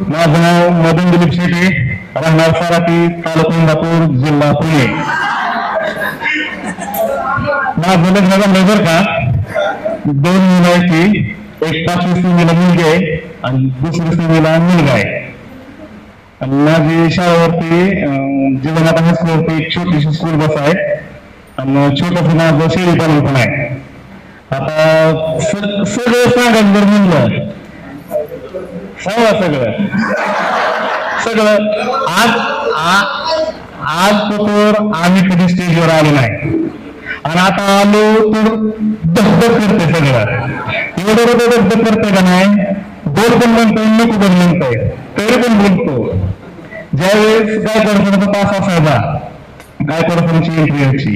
माझं नाव मदन दिलीप शेटे, राहणार साराटी, तालुका इंदापूर, जिल्हा पुणे. माझं लग्न झालं बरं का, 2 मुलं आहेत. एक 5वी श्रेणीला मुलगी आहे आणि 2री श्रेणीला मुलगा आहे. आणि माझी शाळेवरती जीवनात हायस्कूलवरती एक छोटीशी स्कूल बस आहे आणि छोटंसं माझं शेळी पालन पण आहे. आता सगळं सांगायचं जर म्हणलं सांगा सगळं आज तर आम्ही कधी स्टेजवर आलो नाही आणि आता आलो तर धगधग करते सगळं. एवढं धगधग करते का नाही, बोल पण म्हणतोय नको पण म्हणतोय तरी पण बोलतो. ज्यावेळेस गायकवाड तास असायचा, गायकवाडची एंट्री यायची,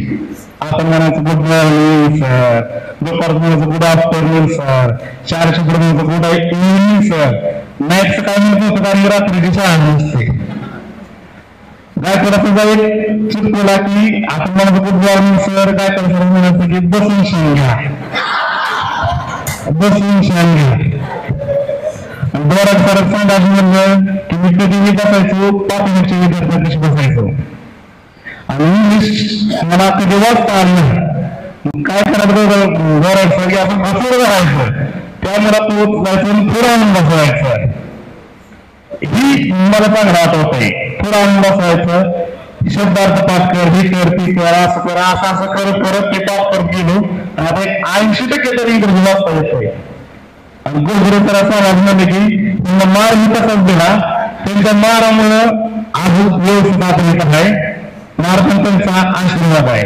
आपण म्हणायचं गुड मॉर्निंग सर, दुपारचं म्हणायचं गुड आफ्टरनून सर, 4च्या पुढे म्हणायचं गुड इव्हनिंग सर. नाईटचं काय म्हणत होतं कारण रात्रीची शाळा नसते. गायकवाडाचा एक चुकला की आपण म्हणायचं good morning sir, Gaikwad sir म्हणायचं की बसून शान घ्या, बसून शान घ्या. दोरात परत सांगायचं म्हणलं की मी कधी बसायचो, पाठीमागच्या विद्यार्थ्यांशी बसायचो आणि इंग्लिश मला कधी वाचता आलं नाही. काय करायचं जोरायचं की आपण बसून राहायचं, त्यामुळे जायचं पुढे आणून बसवायचं. ही मला चांगलं आठवत आहे. पुढे आणून बसवायचं, शब्दार्थ पाठ कर, हे कर, ती कर, असं कर, असं करत करत ते पाठ करत गेलो. आता 80% तरी इंग्रजी वाचता येतोय. आणि गुरुतर असं आवाज म्हणले की त्यांना मार मी तसाच दिला, त्यांच्या मारामुळं आज व्यवस्थित आपण येत आहे. मार पण त्यांचा आशीर्वाद आहे.